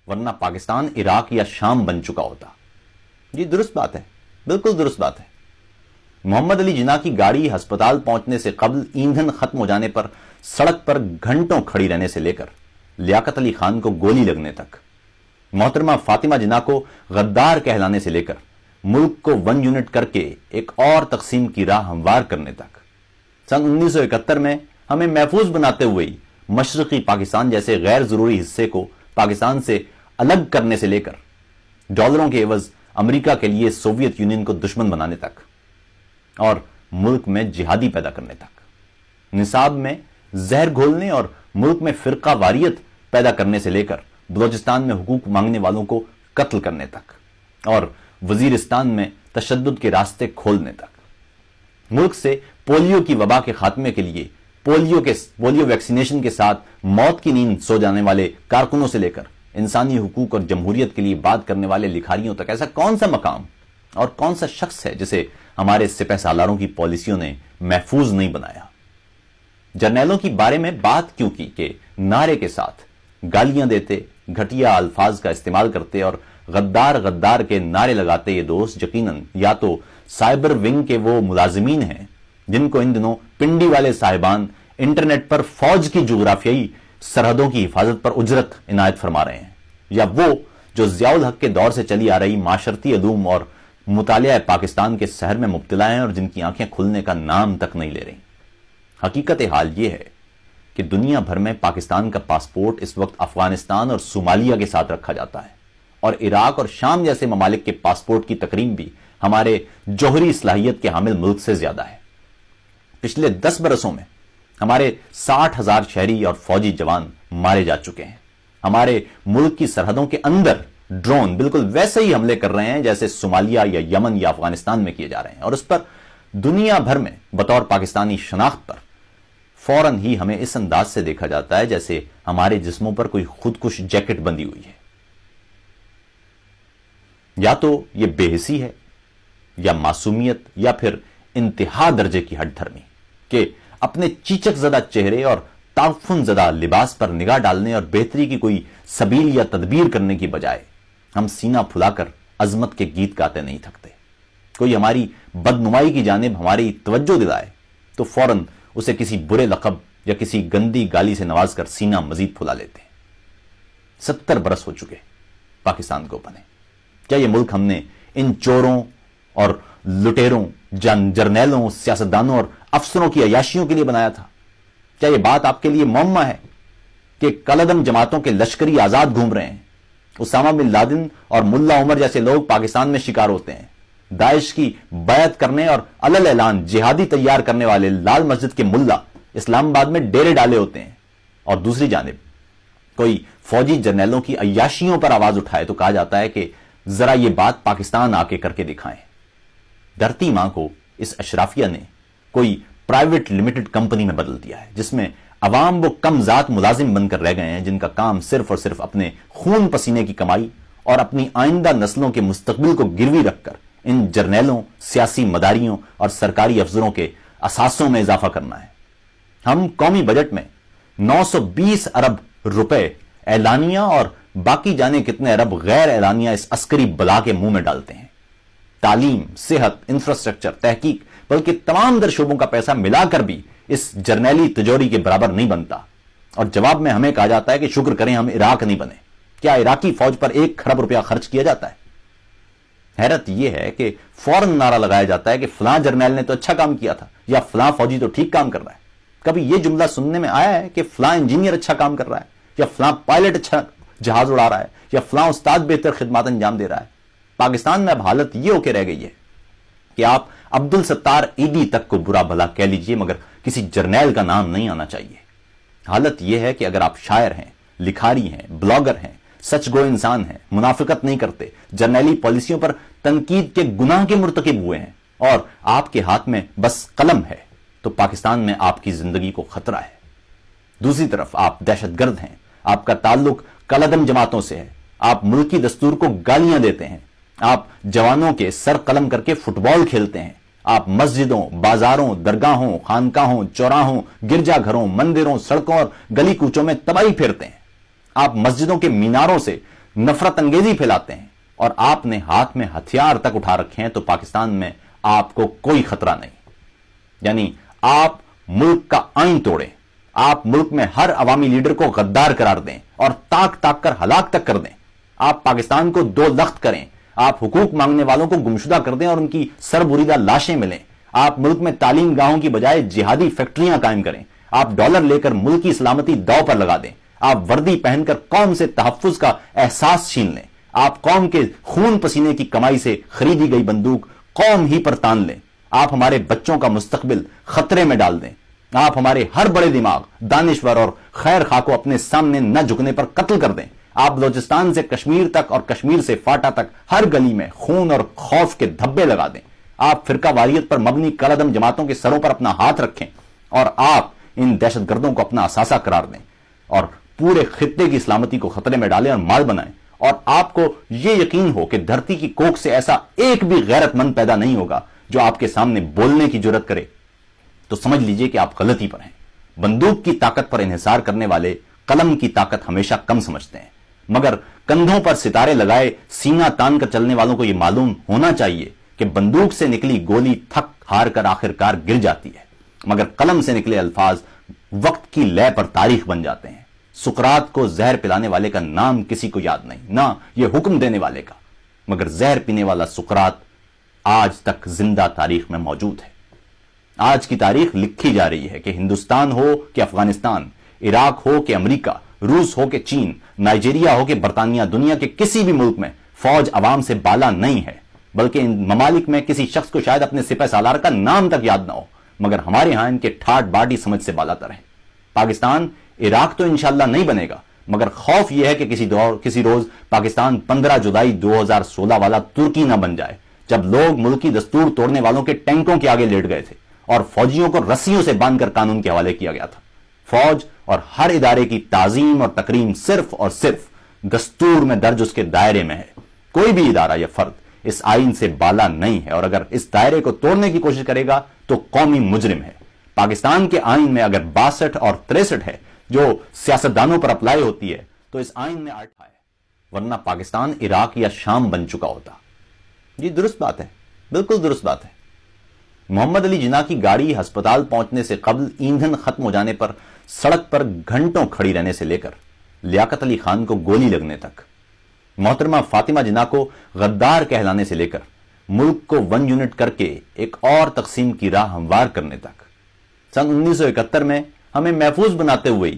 ورنہ پاکستان عراق یا شام بن چکا ہوتا۔ یہ درست بات ہے، بالکل درست بات ہے۔ محمد علی جناح کی گاڑی ہسپتال پہنچنے سے قبل ایندھن ختم ہو جانے پر سڑک پر گھنٹوں کھڑی رہنے سے لے کر لیاقت علی خان کو گولی لگنے تک، محترمہ فاطمہ جناح کو غدار کہلانے سے لے کر ملک کو 1 یونٹ کر کے ایک اور تقسیم کی راہ ہموار کرنے تک، سن 1971 میں ہمیں محفوظ بناتے ہوئے ہی مشرقی پاکستان جیسے غیر ضروری حصے کو پاکستان سے الگ کرنے سے لے کر ڈالروں کے عوض امریکہ کے لیے سوویت یونین کو دشمن بنانے تک، اور ملک میں جہادی پیدا کرنے تک، نصاب میں زہر گھولنے اور ملک میں فرقہ واریت پیدا کرنے سے لے کر بلوچستان میں حقوق مانگنے والوں کو قتل کرنے تک، اور وزیرستان میں تشدد کے راستے کھولنے تک، ملک سے پولیو کی وبا کے خاتمے کے لیے پولیو ویکسینیشن کے ساتھ موت کی نیند سو جانے والے کارکنوں سے لے کر انسانی حقوق اور جمہوریت کے لیے بات کرنے والے لکھاریوں تک، ایسا کون سا مقام اور کون سا شخص ہے جسے ہمارے سپہ سالاروں کی پالیسیوں نے محفوظ نہیں بنایا؟ جرنیلوں کی بارے میں بات کیوں کی کہ نعرے کے ساتھ گالیاں دیتے، گھٹیا الفاظ کا استعمال کرتے اور غدار غدار کے نعرے لگاتے یہ دوست یقیناً یا تو سائبر ونگ کے وہ ملازمین ہیں جن کو ان دنوں پنڈی والے صاحبان انٹرنیٹ پر فوج کی جغرافیائی سرحدوں کی حفاظت پر اجرت عنایت فرما رہے ہیں، یا وہ جو ضیاء الحق کے دور سے چلی آ رہی معاشرتی علوم اور مطالعہ پاکستان کے سحر میں مبتلا ہیں اور جن کی آنکھیں کھلنے کا نام تک نہیں لے رہی۔ حقیقت حال یہ ہے کہ دنیا بھر میں پاکستان کا پاسپورٹ اس وقت افغانستان اور صومالیہ کے ساتھ رکھا جاتا ہے، اور عراق اور شام جیسے ممالک کے پاسپورٹ کی تکریم بھی ہمارے جوہری صلاحیت کے حامل ملک سے زیادہ ہے۔ پچھلے 10 برسوں میں ہمارے 60,000 شہری اور فوجی جوان مارے جا چکے ہیں۔ ہمارے ملک کی سرحدوں کے اندر ڈرون بالکل ویسے ہی حملے کر رہے ہیں جیسے صومالیہ یا یمن یا افغانستان میں کیے جا رہے ہیں، اور اس پر دنیا بھر میں بطور پاکستانی شناخت پر فوراً ہی ہمیں اس انداز سے دیکھا جاتا ہے جیسے ہمارے جسموں پر کوئی خودکش جیکٹ بندی ہوئی ہے۔ یا تو یہ بے حسی ہے، یا معصومیت، یا پھر انتہا درجے کی ہٹ دھرمی کہ اپنے چیچک زدہ چہرے اور تعفن زدہ لباس پر نگاہ ڈالنے اور بہتری کی کوئی سبیل یا تدبیر کرنے کی بجائے ہم سینہ پھلا کر عظمت کے گیت گاتے نہیں تھکتے۔ کوئی ہماری بدنمائی کی جانب ہماری توجہ دلائے تو فوراً اسے کسی برے لقب یا کسی گندی گالی سے نواز کر سینہ مزید پھلا لیتے ہیں۔ 70 برس ہو چکے پاکستان کو بنے۔ کیا یہ ملک ہم نے ان چوروں اور لٹیروں، جرنیلوں، سیاستدانوں اور افسروں کی عیاشیوں کے لیے بنایا تھا؟ کیا یہ بات آپ کے لیے معمہ ہے کہ کالعدم جماعتوں کے لشکری آزاد گھوم رہے ہیں؟ اسامہ بن لادن اور ملا عمر جیسے لوگ پاکستان میں شکار ہوتے ہیں۔ داعش کی بیعت کرنے اور علل اعلان جہادی تیار کرنے والے لال مسجد کے ملا اسلام آباد میں ڈیرے ڈالے ہوتے ہیں، اور دوسری جانب کوئی فوجی جرنیلوں کی عیاشیوں پر آواز اٹھائے تو کہا جاتا ہے کہ ذرا یہ بات پاکستان آ کے کر کے دکھائیں۔ دھرتی ماں کو اس اشرافیہ نے کوئی پرائیویٹ لمیٹڈ کمپنی میں بدل دیا ہے جس میں عوام وہ کم ذات ملازم بن کر رہ گئے ہیں جن کا کام صرف اور صرف اپنے خون پسینے کی کمائی اور اپنی آئندہ نسلوں کے مستقبل کو گروی رکھ کر ان جرنیلوں، سیاسی مداریوں اور سرکاری افسروں کے اثاثوں میں اضافہ کرنا ہے۔ ہم قومی بجٹ میں 920 ارب روپے اعلانیہ اور باقی جانے کتنے ارب غیر اعلانیہ اس عسکری بلا کے منہ میں ڈالتے ہیں۔ تعلیم، صحت، انفراسٹرکچر، تحقیق، بلکہ تمام در شعبوں کا پیسہ ملا کر بھی اس جرنیلی تجوری کے برابر نہیں بنتا، اور جواب میں ہمیں کہا جاتا ہے کہ شکر کریں ہم عراق نہیں بنے۔ کیا عراقی فوج پر 1 کھرب روپیہ خرچ کیا جاتا ہے؟ حیرت یہ ہے کہ فوراً نعرہ لگایا جاتا ہے کہ فلاں جرنیل نے تو اچھا کام کیا تھا، یا فلاں فوجی تو ٹھیک کام کر رہا ہے۔ کبھی یہ جملہ سننے میں آیا ہے کہ فلاں انجینئر اچھا کام کر رہا ہے، یا فلاں پائلٹ اچھا جہاز اڑا رہا ہے، یا فلاں استاد بہتر خدمات انجام دے رہا ہے؟ پاکستان میں اب حالت یہ ہو کے رہ گئی ہے کہ آپ عبد الستار ایدی تک کو برا بھلا کہہ لیجئے مگر کسی جرنیل کا نام نہیں آنا چاہیے۔ حالت یہ ہے کہ اگر آپ شاعر ہیں، لکھاری ہیں، بلاگر ہیں، سچ گو انسان ہیں، منافقت نہیں کرتے، جرنیلی پالیسیوں پر تنقید کے گناہ کے مرتکب ہوئے ہیں، اور آپ کے ہاتھ میں بس قلم ہے، تو پاکستان میں آپ کی زندگی کو خطرہ ہے۔ دوسری طرف آپ دہشت گرد ہیں، آپ کا تعلق کالعدم جماعتوں سے ہے، آپ ملکی دستور کو گالیاں دیتے ہیں، آپ جوانوں کے سر قلم کر کے فٹ بال کھیلتے ہیں، آپ مسجدوں، بازاروں، درگاہوں، خانقاہوں، چوراہوں، گرجا گھروں، مندروں، سڑکوں اور گلی کوچوں میں تباہی پھیرتے ہیں۔ آپ مسجدوں کے میناروں سے نفرت انگیزی پھیلاتے ہیں اور آپ نے ہاتھ میں ہتھیار تک اٹھا رکھے ہیں تو پاکستان میں آپ کو کوئی خطرہ نہیں. یعنی آپ ملک کا آئین توڑیں, آپ ملک میں ہر عوامی لیڈر کو غدار قرار دیں اور تاک تاک کر ہلاک تک کر دیں, آپ پاکستان کو دو لخت کریں, آپ حقوق مانگنے والوں کو گمشدہ کر دیں اور ان کی سر بریدہ لاشیں ملیں, آپ ملک میں تعلیم گاہوں کی بجائے جہادی فیکٹریاں قائم کریں, آپ ڈالر لے کر ملک کی سلامتی داؤ پر لگا دیں, آپ وردی پہن کر قوم سے تحفظ کا احساس چھین لیں, آپ قوم کے خون پسینے کی کمائی سے خریدی گئی بندوق قوم ہی پر تان لیں, آپ ہمارے بچوں کا مستقبل خطرے میں ڈال دیں, آپ ہمارے ہر بڑے دماغ, دانشور اور خیر خواہ کو اپنے سامنے نہ جھکنے پر قتل کر دیں, آپ بلوچستان سے کشمیر تک اور کشمیر سے فاٹا تک ہر گلی میں خون اور خوف کے دھبے لگا دیں, آپ فرقہ واریت پر مبنی کالعدم جماعتوں کے سروں پر اپنا ہاتھ رکھیں اور آپ ان دہشت گردوں کو اپنا اثاثہ قرار دیں اور پورے خطے کی سلامتی کو خطرے میں ڈالیں اور مال بنائیں, اور آپ کو یہ یقین ہو کہ دھرتی کی کوکھ سے ایسا ایک بھی غیرت مند پیدا نہیں ہوگا جو آپ کے سامنے بولنے کی جرات کرے, تو سمجھ لیجئے کہ آپ غلطی پر ہیں. بندوق کی طاقت پر انحصار کرنے والے قلم کی طاقت ہمیشہ کم سمجھتے ہیں, مگر کندھوں پر ستارے لگائے سینہ تان کر چلنے والوں کو یہ معلوم ہونا چاہیے کہ بندوق سے نکلی گولی تھک ہار کر آخرکار گر جاتی ہے, مگر قلم سے نکلے الفاظ وقت کی لے پر تاریخ بن جاتے ہیں. سقراط کو زہر پلانے والے کا نام کسی کو یاد نہیں, نہ یہ حکم دینے والے کا, مگر زہر پینے والا سقراط آج تک زندہ تاریخ میں موجود ہے. آج کی تاریخ لکھی جا رہی ہے کہ ہندوستان ہو کہ افغانستان, عراق ہو کہ امریکہ, روس ہو کہ چین, نائجیریا ہو کہ برطانیہ, دنیا کے کسی بھی ملک میں فوج عوام سے بالا نہیں ہے, بلکہ ان ممالک میں کسی شخص کو شاید اپنے سپہ سالار کا نام تک یاد نہ ہو, مگر ہمارے ہاں ان کے ٹھاٹ باٹی سمجھ سے بالا تر ہیں. پاکستان عراق تو انشاءاللہ نہیں بنے گا, مگر خوف یہ ہے کہ کسی روز پاکستان 15 جولائی 2016 والا ترکی نہ بن جائے, جب لوگ ملکی دستور توڑنے والوں کے ٹینکوں کے آگے لیٹ گئے تھے اور فوجیوں کو رسیوں سے باندھ کر قانون کے حوالے کیا گیا تھا. فوج اور ہر ادارے کی تعظیم اور تکریم صرف اور صرف دستور میں درج اس کے دائرے میں ہے. کوئی بھی ادارہ یا فرد اس آئین سے بالا نہیں ہے, اور اگر اس دائرے کو توڑنے کی کوشش کرے گا تو قومی مجرم ہے. پاکستان کے آئین میں اگر 62 اور 63 ہے جو سیاستدانوں پر اپلائی ہوتی ہے تو اس آئین میں 8 ہے, ورنہ پاکستان عراق یا شام بن چکا ہوتا. جی درست بات ہے, بالکل درست بات ہے. محمد علی جناح کی گاڑی ہسپتال پہنچنے سے قبل ایندھن ختم ہو جانے پر سڑک پر گھنٹوں کھڑی رہنے سے لے کر لیاقت علی خان کو گولی لگنے تک, محترمہ فاطمہ جناح کو غدار کہلانے سے لے کر ملک کو 1 یونٹ کر کے ایک اور تقسیم کی راہ ہموار کرنے تک, سن 1971 میں ہمیں محفوظ بناتے ہوئے